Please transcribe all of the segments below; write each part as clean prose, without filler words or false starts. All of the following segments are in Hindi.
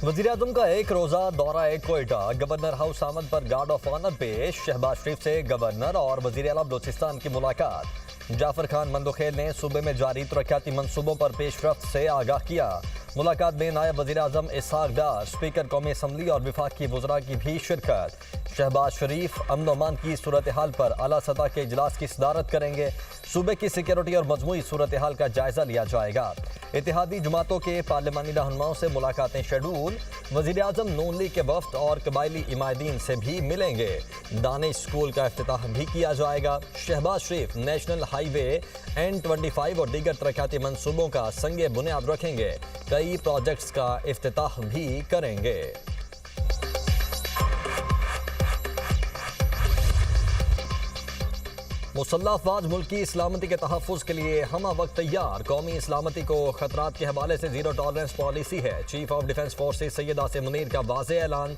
वज़ीर-ए-आज़म का एक रोजा दौरा कोयटा। गवर्नर हाउस आमद पर गार्ड ऑफ ऑनर पेश। शहबाज शरीफ से गवर्नर और वज़ीर-ए-आला बलूचिस्तान की मुलाकात। जाफर खान मंदोखेल ने सूबे में जारी तरक्याती मंसूबों पर पेशरफ्त से आगाह किया। मुलाकात में नायब वज़ीर-ए-आज़म इसहाक डार, स्पीकर कौमी असम्बली और विफाक की वज़रा की भी शिरकत। शहबाज शरीफ अमन अमान की सूरत हाल पर आला सतह के इजलास की सदारत करेंगे। सूबे की सिक्योरिटी और मजमूई सूरत हाल का जायजा लिया जाएगा। इत्तेहादी जमातों के पार्लिमानी रहनुमाओं से मुलाकातें शेड्यूल। वज़ीर-ए-आज़म नून लीग के वफ्द और कबायली इमायदीन से भी मिलेंगे। दानिश स्कूल का इफ्तिताह भी किया जाएगा। शहबाज शरीफ नेशनल हाईवे N25 और दीगर तरक्याती मंसूबों का संगे बुनियाद रखेंगे। कई प्रोजेक्ट्स का इफ्तिताह भी करेंगे। मुसल्लह अफवाज मुल्क की सलामती के तहफ़्फ़ुज़ के लिए हमा वक्त तैयार। कौमी सलामती को खतरात के हवाले से जीरो टॉलरेंस पॉलिसी है। Chief of defence forces Syed Asim Munir का वाज़ेह ऐलान।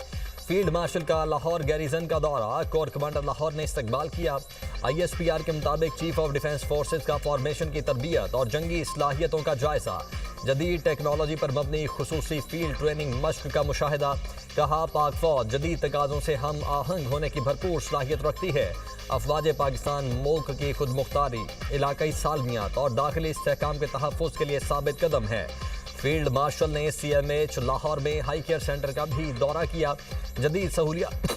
फील्ड मार्शल का लाहौर गैरिजन का दौरा। कोर कमांडर लाहौर ने इस्तकबाल किया। ISPR के मुताबिक चीफ ऑफ डिफेंस फोर्सेज का फॉर्मेशन की तरबियत और जंगी सलाहियतों का जायजा। जदीद टेक्नोलॉजी पर मबनी खुसूसी फील्ड ट्रेनिंग मश्क का मुशाहिदा। कहा पाक फौज जदीद तकाज़ों से हम आहंग होने की भरपूर सलाहियत रखती है। अफवाज पाकिस्तान मुल्क की खुद मुख्तारी, इलाकाई सालमियात और दाखिली इस्तेहकाम के तहफ़्फ़ुज़ के लिए साबित कदम है। फील्ड मार्शल ने CMH लाहौर में हाई केयर सेंटर का भी दौरा किया। जदीद सहूलियात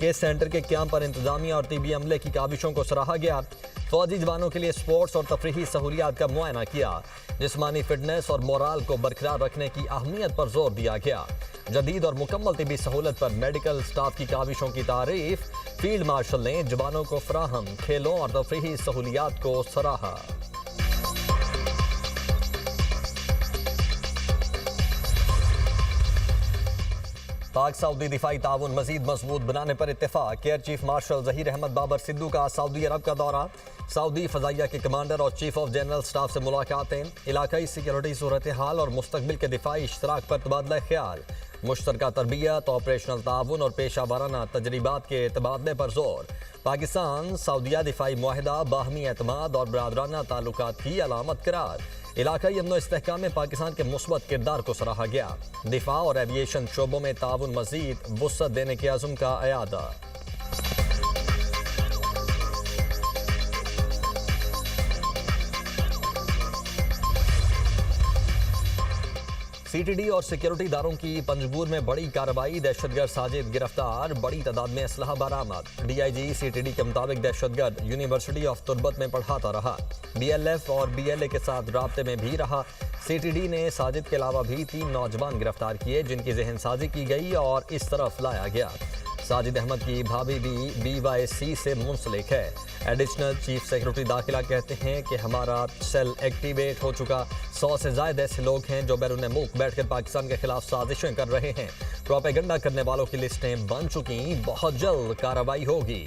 के सेंटर के क्याम पर इंतजामिया और तिबी अमले की काविशों को सराहा गया। फौजी जवानों के लिए स्पोर्ट्स और तफरीही सहूलियात का मुआयना किया। जिस्मानी फिटनेस और मोराल को बरकरार रखने की अहमियत पर जोर दिया गया। जदीद और मुकम्मल तिबी सहूलत पर मेडिकल स्टाफ की काविशों की तारीफ। फील्ड मार्शल ने जवानों को फराहम खेलों और तफरीही सहूलियात को सराहा। पाक सऊदी दिफाई ताउन मजीद मजबूत बनाने पर इत्तेफाक। Air chief marshal Zaheer Ahmed Babar Sidhu का सऊदी अरब का दौरा। सऊदी फ़ज़ाइया के कमांडर और चीफ ऑफ जनरल स्टाफ से मुलाकातें। इलाकाई सिक्योरिटी सूरत हाल और मुस्तकबिल के दिफाई इश्तराक पर तबादला ख्याल। मुश्तरका तरबियत, ऑपरेशनल ताउन और पेशा वाराना तजरीबात के तबादले पर जोर। पाकिस्तान सऊदिया दिफाई मुआहिदा बाहमी एतमाद और बरादराना ताल्लुकात की अलामत करार। इलाकाई अमन इस्तेहकाम में पाकिस्तान के मुस्बत किरदार को सराहा गया। दिफा और एविएशन शोबों में ताउन मजीद वुसअत देने के अज़्म का अयादा। CTD और सिक्योरिटी इदारों की पंजगूर में बड़ी कार्रवाई। दहशतगर्द साजिद गिरफ्तार, बड़ी तादाद में असलहा बरामद। DIG CTD के मुताबिक दहशतगर्द यूनिवर्सिटी ऑफ तुर्बत में पढ़ाता रहा। BLF और BLA के साथ राब्ते में भी रहा। CTD ने साजिद के अलावा भी 3 नौजवान गिरफ्तार किए जिनकी जहनसाजी की गई और इस तरफ लाया गया। साजिद अहमद की भाभी भी BYC से मुंसलिक है। एडिशनल चीफ सेक्रेटरी दाखिला कहते हैं कि हमारा सेल एक्टिवेट हो चुका। 100 से ज़ायद ऐसे लोग हैं जो बैरून मुल्क बैठकर पाकिस्तान के खिलाफ साजिशें कर रहे हैं। प्रोपेगेंडा करने वालों की लिस्टें बन चुकी। बहुत जल्द कार्रवाई होगी।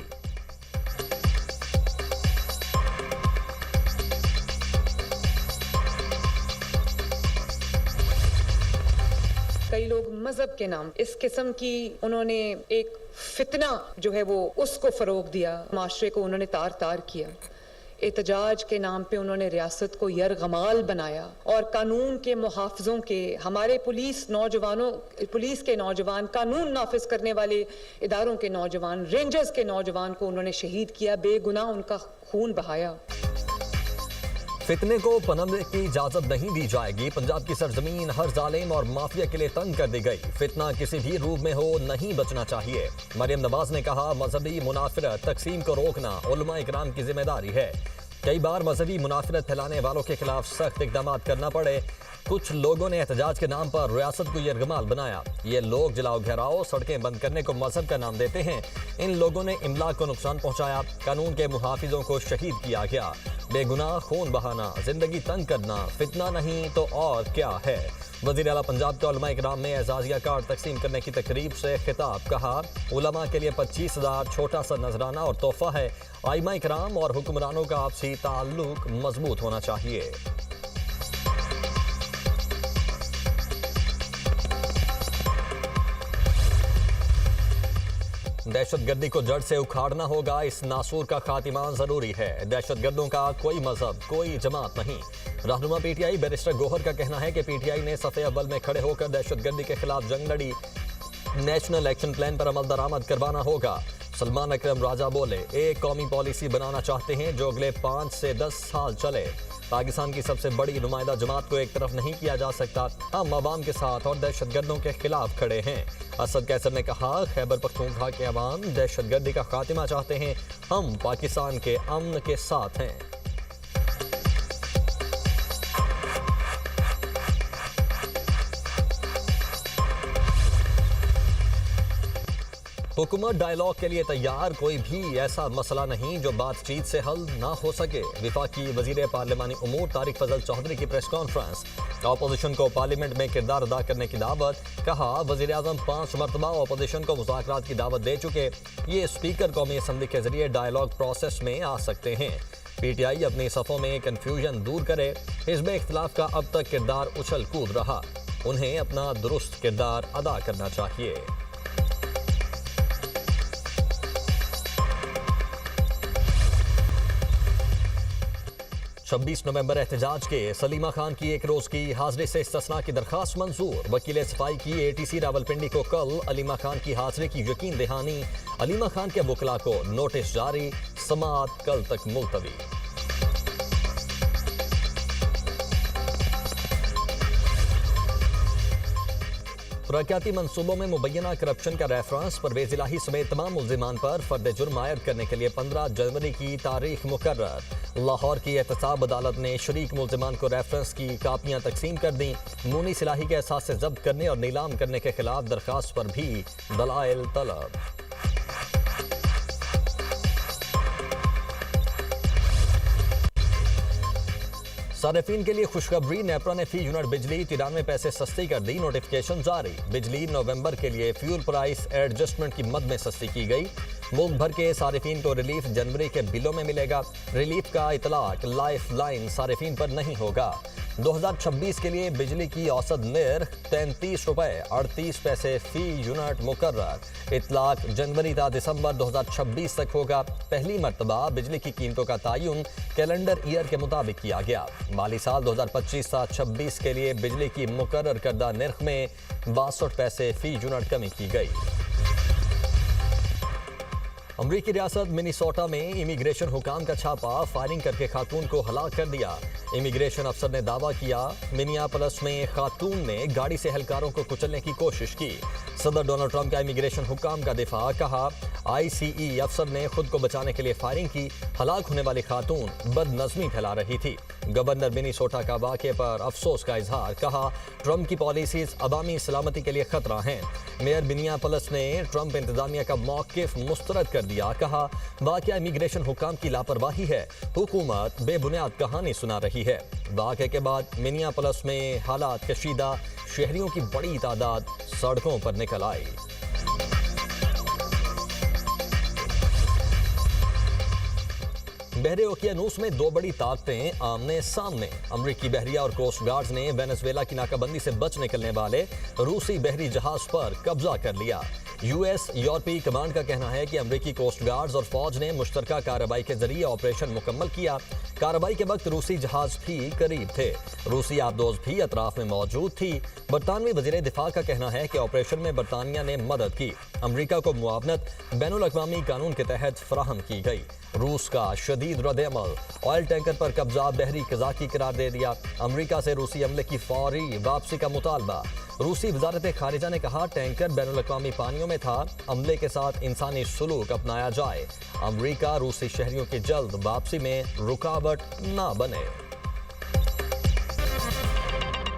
कई लोग मजहब के नाम इस किस्म की उन्होंने एक फितना जो है वो उसको फरोग दिया। माशरे को उन्होंने तार तार किया। एहतजाज के नाम पे उन्होंने रियासत को यरगमाल बनाया और कानून के मुहाफ़िज़ों के हमारे पुलिस के नौजवान, कानून नाफिज करने वाले इदारों के नौजवान, रेंजर्स के नौजवान को उन्होंने शहीद किया। बेगुनाह उनका खून बहाया। फितने को पनपने की इजाजत नहीं दी जाएगी। पंजाब की सरजमीन हर जालिम और माफिया के लिए तंग कर दी गई। फितना किसी भी रूप में हो नहीं बचना चाहिए। मरियम नवाज ने कहा मजहबी मुनाफिरत तकसीम को रोकना उलमा इकराम की जिम्मेदारी है। कई बार मजहबी मुनाफिरत फैलाने वालों के खिलाफ सख्त इकदाम करना पड़े। कुछ लोगों ने एहतजाज के नाम पर रियासत को यरगमाल बनाया। ये लोग जलाओ घेराव, सड़कें बंद करने को मजहब का नाम देते हैं। इन लोगों ने इमलाक को नुकसान पहुंचाया। कानून के मुहाफिजों को शहीद किया गया। बेगुनाह खून बहाना, जिंदगी तंग करना फितना नहीं तो और क्या है। वज़ीर आला पंजाब के उलमा इकराम में एजाजिया कार्ड तकसीम करने की तकरीब से खिताब। कहा उलमा के लिए 25,000 छोटा सा नजराना और तोहफा है। आइमा इकराम और हुक्मरानों का आपसी ताल्लुक मजबूत होना चाहिए। दहशतगर्दी को जड़ से उखाड़ना होगा। इस नासूर का खात्मा जरूरी है। दहशतगर्दों का कोई मजहब, कोई जमात नहीं। रहनुमा पीटीआई बैरिस्टर गोहर का कहना है कि पीटीआई ने सफ़े अव्वल में खड़े होकर दहशतगर्दी के खिलाफ जंग लड़ी। नेशनल एक्शन प्लान पर अमल दरामद करवाना होगा। सलमान अकरम राजा बोले, एक कौमी पॉलिसी बनाना चाहते हैं जो अगले 5 से 10 साल चले। पाकिस्तान की सबसे बड़ी नुमाइंदा जमात को एक तरफ नहीं किया जा सकता। हम अवाम के साथ और दहशतगर्दों के खिलाफ खड़े हैं। असद कैसर ने कहा, खैबर पख्तूनख्वा के अवाम दहशतगर्दी का खात्मा चाहते हैं। हम पाकिस्तान के अमन के साथ हैं। हुकूमत डायलॉग के लिए तैयार, कोई भी ऐसा मसला नहीं जो बातचीत से हल ना हो सके। वफाकी वजीर पार्लिमानी उमूर तारिक फजल चौधरी की प्रेस कॉन्फ्रेंस। अपोजिशन को पार्लियामेंट में किरदार अदा करने की दावत। कहा, वजीर आजम 5 मरतबा अपोजिशन को मुज़ाकरात की दावत दे चुके। ये स्पीकर कौमी असम्बली के जरिए डायलॉग प्रोसेस में आ सकते हैं। पीटीआई अपनी सफ़ों में कन्फ्यूजन दूर करे। हिज़्ब इख्तिलाफ का अब तक किरदार उछल कूद रहा, उन्हें अपना दुरुस्त किरदार अदा करना चाहिए। 26 नवंबर एहतजाज के सलीमा खान की एक रोज की हाजिरी से इस्तिस्ना की दरखास्त मंजूर। वकील सफाई की एटीसी रावलपिंडी को कल अलीमा खान की हाजिरी की यकीन दहानी। अलीमा खान के वकला को नोटिस जारी। समाअत कल तक मुलतवी। तरक्याती मंसूबों में मुबैना करप्शन का रेफरेंस। परवेज इलाही समेत तमाम मुल्जिमान पर फर्द जुर्म आयद करने के लिए 15 जनवरी की तारीख मुकर्रर। लाहौर की एहतसाब अदालत ने शरीक मुल्जिमान को रेफरेंस की कापियां तकसीम कर दी। मुनीस इलाही के एहसास से जब्त करने और नीलाम करने के खिलाफ दरखास्त पर भी दलाइल तलब। सारिफीन के लिए खुशखबरी। नेपरा ने फी यूनिट बिजली 93 पैसे सस्ती कर दी। नोटिफिकेशन जारी। बिजली नवंबर के लिए फ्यूल प्राइस एडजस्टमेंट की मद में सस्ती की गई। मुल्क भर के सारिफीन को रिलीफ जनवरी के बिलों में मिलेगा। रिलीफ का इतलाक लाइफ लाइन सारिफीन पर नहीं होगा। 2026 के लिए बिजली की औसत निर्ख 33 रुपए 38 पैसे फी यूनिट मुकर्रर। इतलाक जनवरी ता दिसंबर 2026 तक होगा। पहली मरतबा बिजली की कीमतों का तायुन कैलेंडर ईयर के मुताबिक किया गया। माली साल 2025-26 के लिए बिजली की मुकर्रर करदा निर्ख में 62 पैसे फी यूनिट कमी की गई। अमरीकी रियासत मिनीसोटा में इमिग्रेशन हुकाम का छापा। फायरिंग करके खातून को हलाक कर दिया। इमिग्रेशन अफसर ने दावा किया, मिनियापोलिस में खातून ने गाड़ी से एहलकारों को कुचलने की कोशिश की। सदर डोनाल्ड ट्रंप का इमिग्रेशन हुकाम का दिफा। कहा, ICE अफसर ने खुद को बचाने के लिए फायरिंग की। हलाक होने वाली खातून बदनज़मी फैला रही थी। गवर्नर मिनीसोटा का वाक़े पर अफसोस का इजहार। कहा, ट्रंप की पॉलिसीज अवामी सलामती के लिए खतरा हैं। मेयर मिनियापोलिस ने ट्रंप इंतजामिया का मौक़िफ़ मुस्तरद कर दिया। कहा, वाक़या इमिग्रेशन हुकाम की लापरवाही है। हुकूमत बेबुनियाद कहानी सुना रही है। वाक़े के बाद मिनियापोलिस में हालात कशीदा। शहरियों की बड़ी तादाद सड़कों पर निकल आई। बहरे ओकियानूस में 2 बड़ी ताकतें आमने सामने। अमरीकी बहरिया और कोस्ट गार्ड्स ने वेनेजुएला की नाकाबंदी से बच निकलने वाले रूसी बहरी जहाज पर कब्जा कर लिया। यूएस यूरोपीय कमांड का कहना है कि अमरीकी कोस्ट गार्ड्स और फौज ने मुश्तरका कार्रवाई के जरिए ऑपरेशन मुकम्मल किया। कार्रवाई के वक्त रूसी जहाज भी करीब थे। रूसी आबदोज भी अतराफ में मौजूद थी। बरतानवी वजीर दिफा का कहना है कि ऑपरेशन में बरतानिया ने मदद की। अमरीका को मुआवनत बैनुल अक़वामी कानून के तहत फराहम की गई। रूस का शदीद रद्द-ए-अमल। ऑयल टैंकर पर कब्जा बहरी कज़ाकी करार दे दिया। अमरीका से रूसी अमले की फौरी वापसी का मुतालबा। रूसी वज़ारत खारिजा ने कहा, टैंकर बैनुल अक़वामी पानियों में था। अमले के साथ इंसानी सलूक अपनाया जाए। अमरीका रूसी शहरियों की जल्द वापसी में रुकावट ना बने।